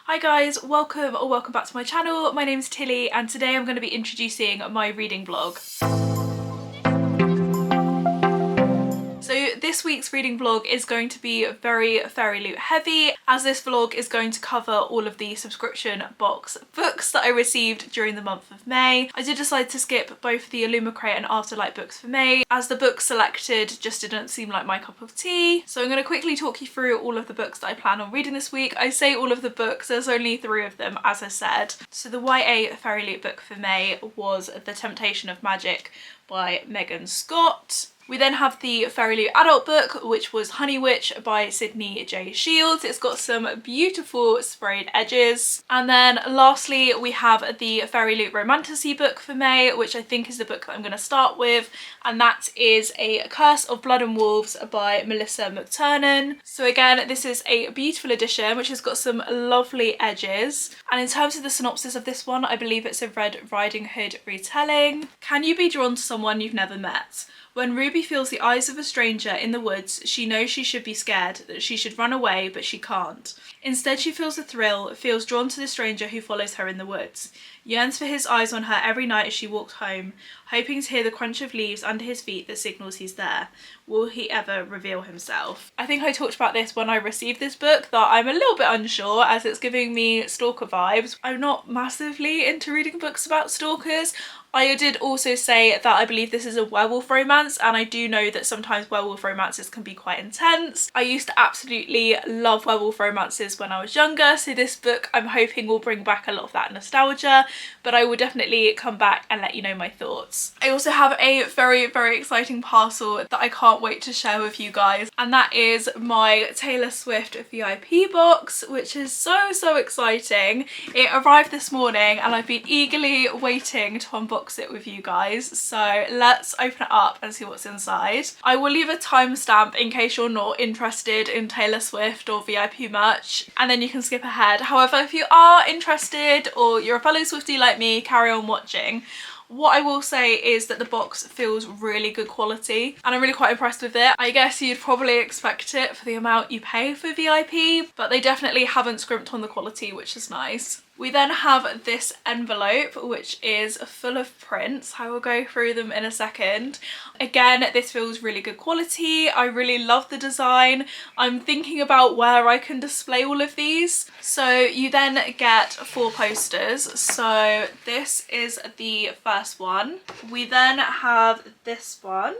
Hi guys, welcome back to my channel. My name's Tilly and today I'm going to be introducing my reading vlog. So this week's reading vlog is going to be very FairyLoot heavy, as this vlog is going to cover all of the subscription box books that I received during the month of May. I did decide to skip both the Illumicrate and Afterlight books for May, as the books selected just didn't seem like my cup of tea. So I'm going to quickly talk you through all of the books that I plan on reading this week. I say all of the books, there's only 3 of them as I said. So the YA FairyLoot book for May was The Temptation of Magic by Megan Scott. We then have the FairyLoot adult book, which was Honey Witch by Sydney J. Shields. It's got some beautiful sprayed edges. And then lastly, we have the FairyLoot Romantasy book for May, which I think is the book that I'm going to start with. And that is A Curse of Blood and Wolves by Melissa McTernan. So again, this is a beautiful edition, which has got some lovely edges. And in terms of the synopsis of this one, I believe it's a Red Riding Hood retelling. Can you be drawn to someone you've never met? When Ruby feels the eyes of a stranger in the woods, she knows she should be scared, that she should run away, but she can't. Instead, she feels a thrill, feels drawn to the stranger who follows her in the woods, yearns for his eyes on her every night as she walks home, hoping to hear the crunch of leaves under his feet that signals he's there. Will he ever reveal himself? I think I talked about this when I received this book, that I'm a little bit unsure as it's giving me stalker vibes. I'm not massively into reading books about stalkers. I did also say that I believe this is a werewolf romance, and I do know that sometimes werewolf romances can be quite intense. I used to absolutely love werewolf romances when I was younger, so this book I'm hoping will bring back a lot of that nostalgia, but I will definitely come back and let you know my thoughts. I also have a very exciting parcel that I can't wait to share with you guys, and that is my Taylor Swift VIP box, which is so exciting. It arrived this morning and I've been eagerly waiting to unbox it with you guys, so let's open it up and see what's inside. I will leave a timestamp in case you're not interested in Taylor Swift or VIP merch, and then you can skip ahead. However, if you are interested or you're a fellow Swiftie like me, carry on watching. What I will say is that the box feels really good quality and I'm really quite impressed with it. I guess you'd probably expect it for the amount you pay for VIP, but they definitely haven't scrimped on the quality, which is nice. We then have this envelope, which is full of prints. I will go through them in a second. Again, this feels really good quality. I really love the design. I'm thinking about where I can display all of these. So you then get 4 posters. So this is the first one. We then have this one,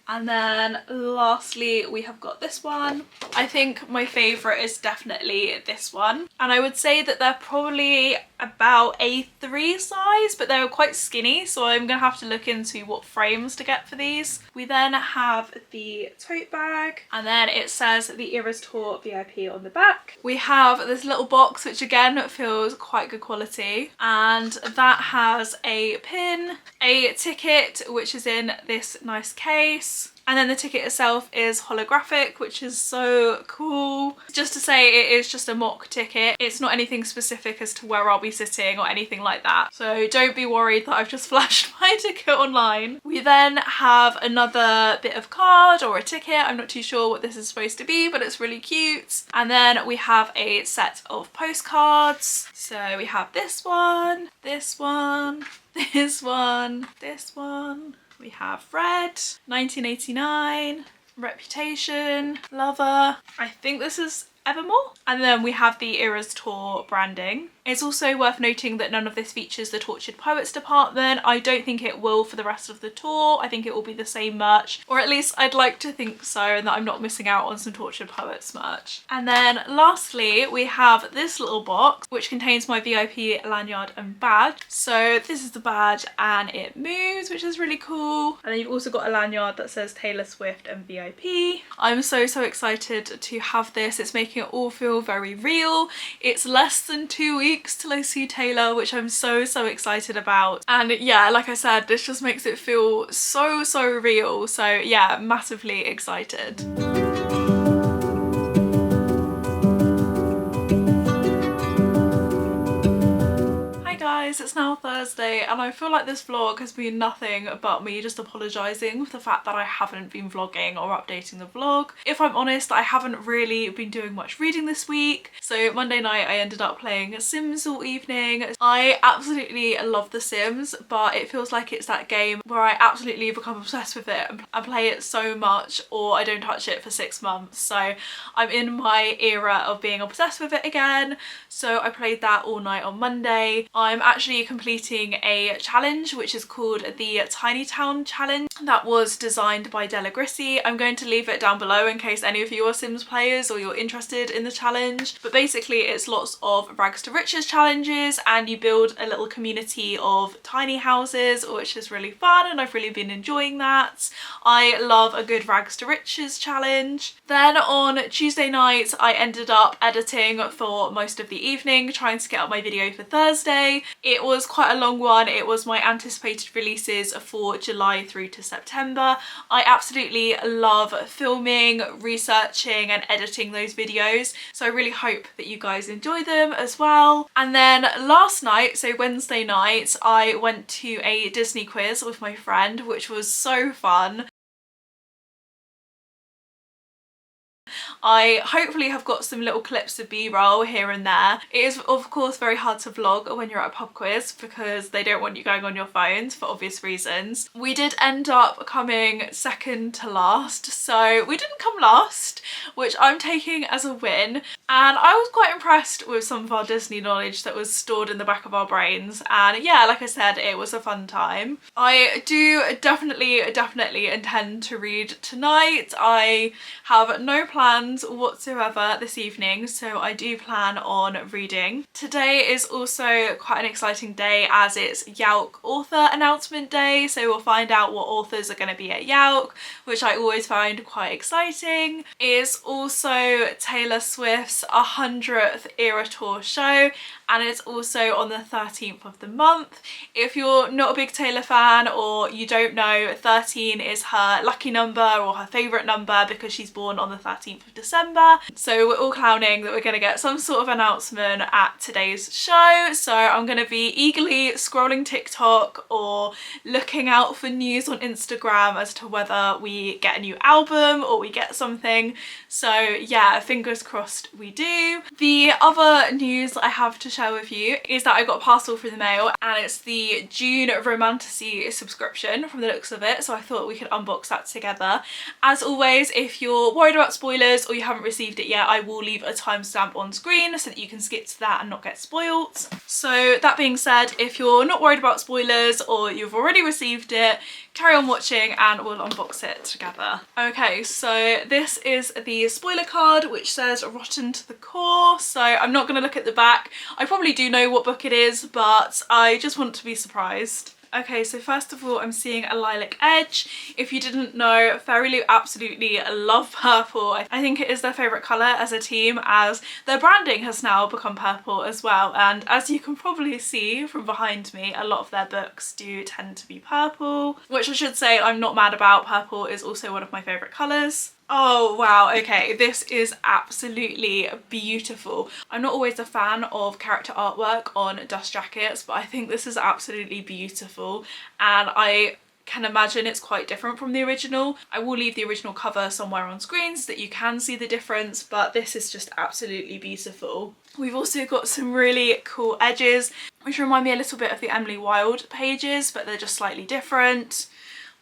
and then lastly we have got this one. I think my favourite is definitely this one, and I would say that they're probably about A3 size, but they're quite skinny, so I'm gonna have to look into what frames to get for these. We then have the tote bag, and then it says the Eras Tour VIP on the back. We have this little box, which again feels quite good quality, and that has a pin, a ticket which is in this nice case, and then the ticket itself is holographic, which is so cool. Just to say, it is just a mock ticket. It's not anything specific as to where I'll be sitting or anything like that. So don't be worried that I've just flashed my ticket online. We then have another bit of card or a ticket. I'm not too sure what this is supposed to be, but it's really cute. And then we have a set of postcards. So we have this one, this one, this one, this one. We have Red, 1989, Reputation, Lover. I think this is Evermore. And then we have the Eras Tour branding. It's also worth noting that none of this features the Tortured Poets department. I don't think it will for the rest of the tour. I think it will be the same merch, or at least I'd like to think so, and that I'm not missing out on some Tortured Poets merch. And then lastly, we have this little box, which contains my VIP lanyard and badge. So this is the badge and it moves, which is really cool. And then you've also got a lanyard that says Taylor Swift and VIP. I'm so excited to have this. It's making it all feel very real. It's less than 2 weeks till I see Taylor, which I'm so excited about, and yeah, like I said, this just makes it feel so real. So yeah, massively excited. Hi guys, guys, it's now Thursday and I feel like this vlog has been nothing but me just apologising for the fact that I haven't been vlogging or updating the vlog. If I'm honest, I haven't really been doing much reading this week. So Monday night I ended up playing Sims all evening. I absolutely love The Sims, but it feels like it's that game where I absolutely become obsessed with it and play it so much, or I don't touch it for 6 months. So I'm in my era of being obsessed with it again. So I played that all night on Monday. I'm actually completing a challenge which is called the Tiny Town Challenge that was designed by Della Grissi. I'm going to leave it down below in case any of you are Sims players or you're interested in the challenge. But basically it's lots of rags to riches challenges and you build a little community of tiny houses, which is really fun and I've really been enjoying that. I love a good rags to riches challenge. Then on Tuesday night I ended up editing for most of the evening, trying to get up my video for Thursday. It was quite a long one. It was my anticipated releases for July through to September. I absolutely love filming, researching and editing those videos, so I really hope that you guys enjoy them as well. And then last night, so Wednesday night, I went to a Disney quiz with my friend, which was so fun. I hopefully have got some little clips of B-roll here and there. It is of course very hard to vlog when you're at a pub quiz because they don't want you going on your phones for obvious reasons. We did end up coming second to last, so we didn't come last, which I'm taking as a win. And I was quite impressed with some of our Disney knowledge that was stored in the back of our brains. And yeah, like I said, it was a fun time. I do definitely intend to read tonight. I have no plans whatsoever this evening, so I do plan on reading. Today is also quite an exciting day as it's Yowk author announcement day, so we'll find out what authors are going to be at Yowk, which I always find quite exciting. It's also Taylor Swift's 100th Era Tour show, and it's also on the 13th of the month. If you're not a big Taylor fan or you don't know, 13 is her lucky number or her favourite number because she's born on the 13th of December. So we're all clowning that we're going to get some sort of announcement at today's show. So I'm going to be eagerly scrolling TikTok or looking out for news on Instagram as to whether we get a new album or we get something. So yeah, fingers crossed we do. The other news I have to share with you is that I got a parcel through the mail and it's the June Romantasy subscription from the looks of it, so I thought we could unbox that together. As always, if you're worried about spoilers or you haven't received it yet, I will leave a timestamp on screen so that you can skip to that and not get spoiled. So that being said, if you're not worried about spoilers or you've already received it, carry on watching and we'll unbox it together. Okay, so this is the spoiler card which says rotten to the core, so I'm not going to look at the back. I probably do know what book it is, but I just want to be surprised. Okay, so first of all, I'm seeing a lilac edge. If you didn't know, FairyLoot absolutely love purple. I think it is their favourite colour as a team, as their branding has now become purple as well. And as you can probably see from behind me, a lot of their books do tend to be purple, which I should say I'm not mad about. Purple is also one of my favourite colours. Oh wow, okay, this is absolutely beautiful. I'm not always a fan of character artwork on dust jackets, but I think this is absolutely beautiful and I can imagine it's quite different from the original. I will leave the original cover somewhere on screen so that you can see the difference, but this is just absolutely beautiful. We've also got some really cool edges which remind me a little bit of the Emily Wilde pages, but they're just slightly different.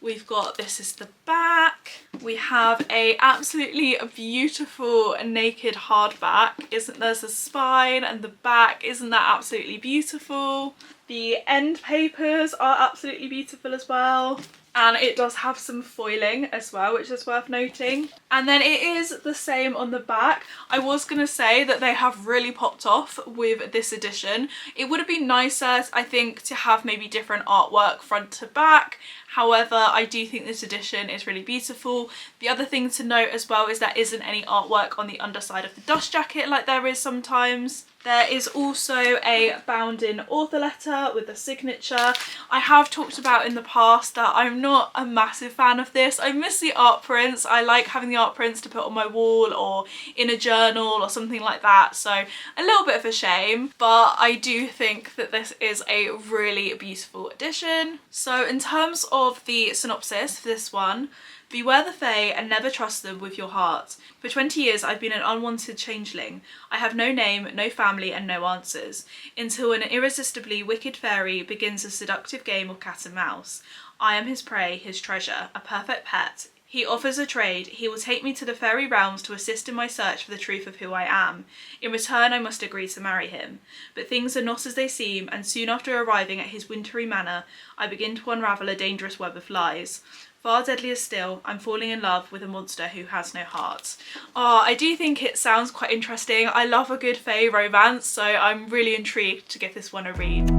We've got, this is the back. We have a absolutely beautiful naked hardback. There's a spine and the back, isn't that absolutely beautiful? The end papers are absolutely beautiful as well. And it does have some foiling as well, which is worth noting. And then it is the same on the back. I was going to say that they have really popped off with this edition. It would have been nicer, I think, to have maybe different artwork front to back. However, I do think this edition is really beautiful. The other thing to note as well is there isn't any artwork on the underside of the dust jacket like there is sometimes. There is also a bound-in author letter with a signature. I have talked about in the past that I'm not a massive fan of this. I miss the art prints. I like having the art prints to put on my wall or in a journal or something like that, so a little bit of a shame, but I do think that this is a really beautiful edition. So in terms of the synopsis for this one, beware the Fae and never trust them with your heart. For 20 years I've been an unwanted changeling. I have no name, no family and no answers, until an irresistibly wicked fairy begins a seductive game of cat and mouse. I am his prey, his treasure, a perfect pet. He offers a trade. He will take me to the fairy realms to assist in my search for the truth of who I am. In return I must agree to marry him. But things are not as they seem, and soon after arriving at his wintry manor, I begin to unravel a dangerous web of lies. Far deadlier still, I'm falling in love with a monster who has no heart. Oh, I do think it sounds quite interesting. I love a good fae romance, so I'm really intrigued to give this one a read.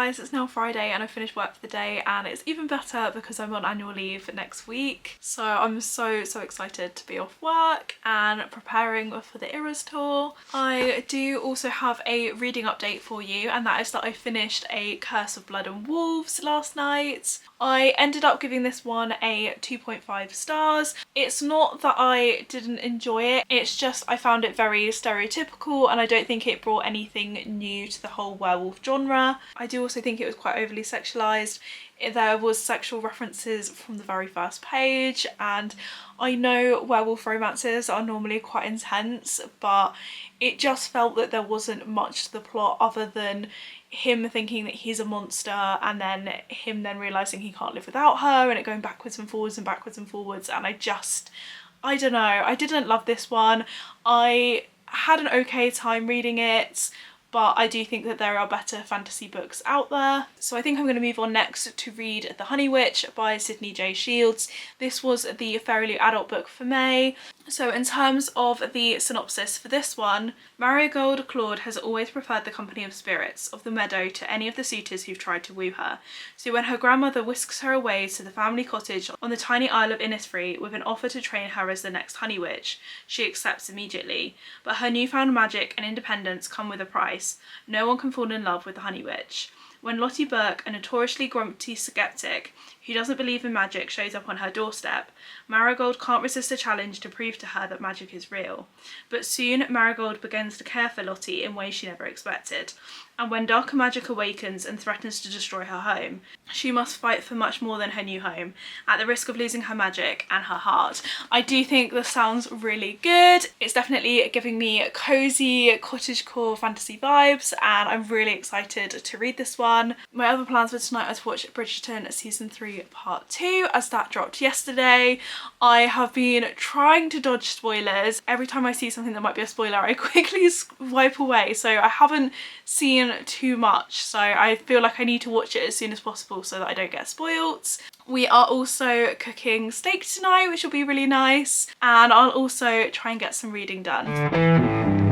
It's now Friday and I finished work for the day, and it's even better because I'm on annual leave next week, so I'm so excited to be off work and preparing for the Eras tour. I do also have a reading update for you, and that is that I finished A Curse of Blood and Wolves last night. I ended up giving this one a 2.5 stars. It's not that I didn't enjoy it, it's just I found it very stereotypical and I don't think it brought anything new to the whole werewolf genre. I do also think it was quite overly sexualised. There was sexual references from the very first page, and I know werewolf romances are normally quite intense, but it just felt that there wasn't much to the plot other than him thinking that he's a monster and then him then realising he can't live without her, and it going backwards and forwards and backwards and forwards, and I don't know, I didn't love this one. I had an okay time reading it, but I do think that there are better fantasy books out there. So I think I'm going to move on next to read The Honey Witch by Sydney J. Shields. This was the FairyLoot adult book for May. So in terms of the synopsis for this one, Marigold Claude has always preferred the company of spirits of the meadow to any of the suitors who've tried to woo her. So when her grandmother whisks her away to the family cottage on the tiny isle of Innisfree with an offer to train her as the next Honey Witch, she accepts immediately. But her newfound magic and independence come with a price. No one can fall in love with the Honey Witch. When Lottie Burke, a notoriously grumpy skeptic who doesn't believe in magic, shows up on her doorstep, Marigold can't resist a challenge to prove to her that magic is real. But soon Marigold begins to care for Lottie in ways she never expected, and when darker magic awakens and threatens to destroy her home, she must fight for much more than her new home, at the risk of losing her magic and her heart. I do think this sounds really good. It's definitely giving me cozy cottagecore fantasy vibes, and I'm really excited to read this one. My other plans for tonight are to watch Bridgerton season 3 part 2, as that dropped yesterday. I have been trying to dodge spoilers. Every time I see something that might be a spoiler, I quickly wipe away, so I haven't seen too much, so I feel like I need to watch it as soon as possible so that I don't get spoilt. We are also cooking steak tonight, which will be really nice, and I'll also try and get some reading done.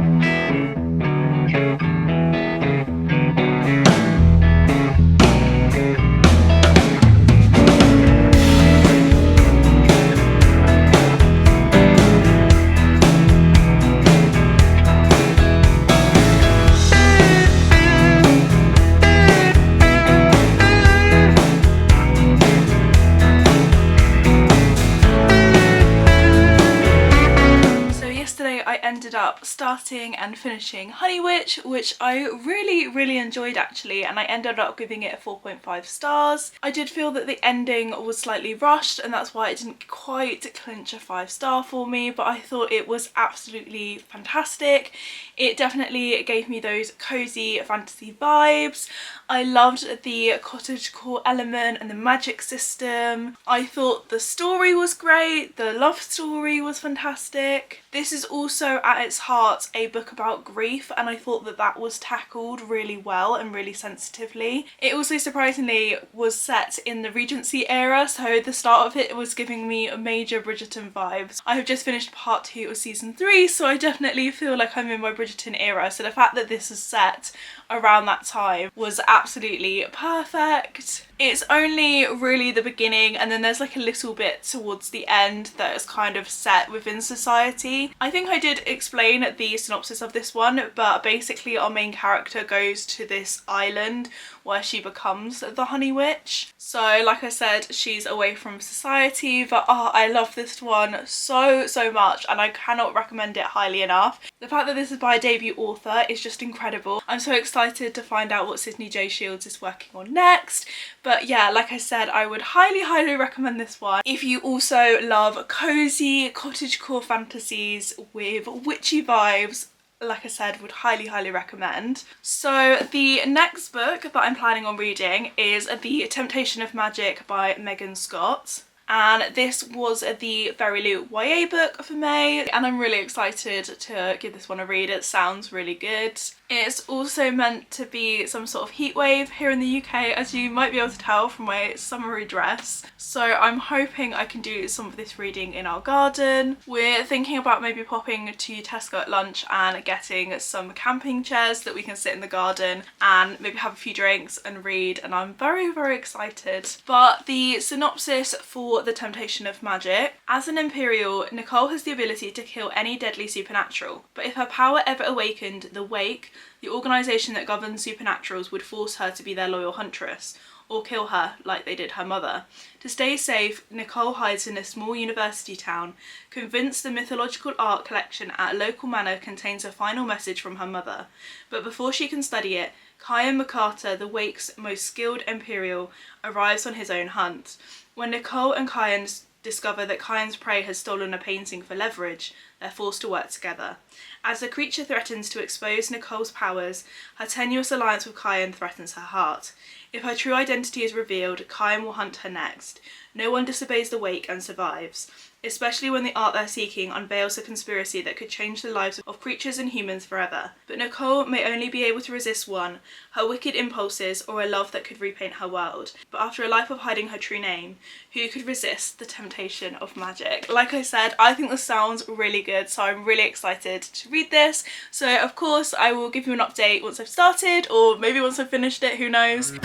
Ended up starting and finishing Honey Witch, which I really enjoyed actually, and I ended up giving it a 4.5 stars. I did feel that the ending was slightly rushed, and that's why it didn't quite clinch a 5-star for me, but I thought it was absolutely fantastic. It definitely gave me those cozy fantasy vibes. I loved the cottagecore element and the magic system. I thought the story was great, the love story was fantastic. This is also at its heart a book about grief, and I thought that that was tackled really well and really sensitively. It also surprisingly was set in the Regency era, so the start of it was giving me major Bridgerton vibes. I have just finished part 2 of season 3, so I definitely feel like I'm in my Bridgerton era, so the fact that this is set around that time was absolutely perfect. It's only really the beginning, and then there's like a little bit towards the end that is kind of set within society. I think I did explain the synopsis of this one, but basically our main character goes to this island where she becomes the Honey Witch. So like I said, she's away from society, but I love this one so much, and I cannot recommend it highly enough. The fact that this is by a debut author is just incredible. I'm so excited to find out what Sydney J. Shields is working on next. But yeah, like I said, I would highly recommend this one. If you also love cozy cottagecore fantasies with witchy vibes, like I said, would highly recommend. So the next book that I'm planning on reading is The Temptation of Magic by Megan Scott. And this was the FairyLoot YA book for May, and I'm really excited to give this one a read. It sounds really good. It's also meant to be some sort of heatwave here in the UK, as you might be able to tell from my summery dress. So I'm hoping I can do some of this reading in our garden. We're thinking about maybe popping to Tesco at lunch and getting some camping chairs that we can sit in the garden and maybe have a few drinks and read, and I'm very excited. But the synopsis for The Temptation of Magic: as an Imperial, Nicole has the ability to kill any deadly supernatural, but if her power ever awakened the Wake, the organisation that governs supernaturals would force her to be their loyal huntress, or kill her like they did her mother. To stay safe, Nicole hides in a small university town, convinced the mythological art collection at a local manor contains a final message from her mother. But before she can study it, Kyan McCarter, the Wake's most skilled Imperial, arrives on his own hunt. When Nicole and Kyan discover that Kyan's prey has stolen a painting for leverage, they're forced to work together. As the creature threatens to expose Nicole's powers, her tenuous alliance with Kyan threatens her heart. If her true identity is revealed, Kyan will hunt her next. No one disobeys the Wake and survives, especially when the art they're seeking unveils a conspiracy that could change the lives of creatures and humans forever. But Nicole may only be able to resist one, her wicked impulses, or a love that could repaint her world. But after a life of hiding her true name, who could resist the temptation of magic? Like I said, I think this sounds really good, so I'm really excited to read this. So of course I will give you an update once I've started, or maybe once I've finished it, who knows.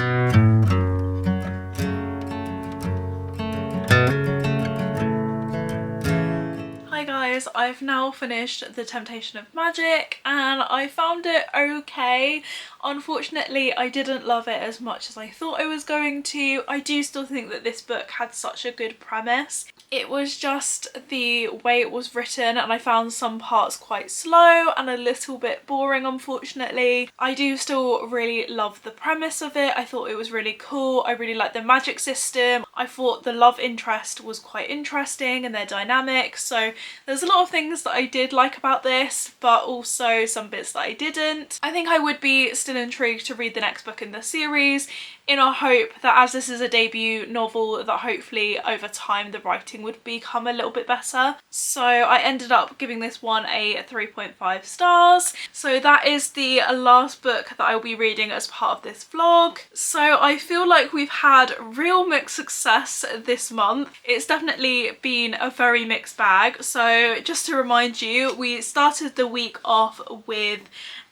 Hi guys, I've now finished The Temptation of Magic and I found it okay. Unfortunately, I didn't love it as much as I thought I was going to. I do still think that this book had such a good premise. It was just the way it was written, and I found some parts quite slow and a little bit boring, unfortunately. I do still really love the premise of it. I thought it was really cool. I really liked the magic system. I thought the love interest was quite interesting and their dynamics. So there's a lot of things that I did like about this, but also some bits that I didn't. I think I would be still intrigued to read the next book in the series, in a hope that as this is a debut novel, that hopefully over time the writing would become a little bit better. So I ended up giving this one a 3.5 stars. So that is the last book that I'll be reading as part of this vlog. So I feel like we've had real mixed success this month. It's definitely been a very mixed bag. So just to remind you, we started the week off with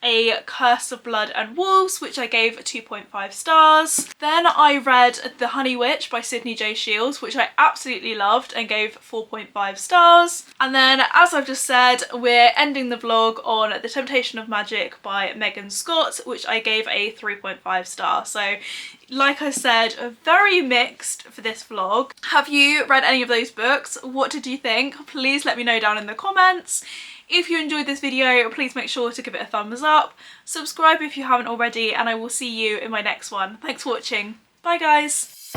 A Curse of Blood and Wolves, which I gave 2.5 stars. Then I read The Honey Witch by Sydney J. Shields, which I absolutely loved and gave 4.5 stars. And then, as I've just said, we're ending the vlog on The Temptation of Magic by Megan Scott, which I gave a 3.5 star. So like I said, very mixed for this vlog. Have you read any of those books? What did you think? Please let me know down in the comments. If you enjoyed this video, please make sure to give it a thumbs up, subscribe if you haven't already, and I will see you in my next one. Thanks for watching. Bye guys!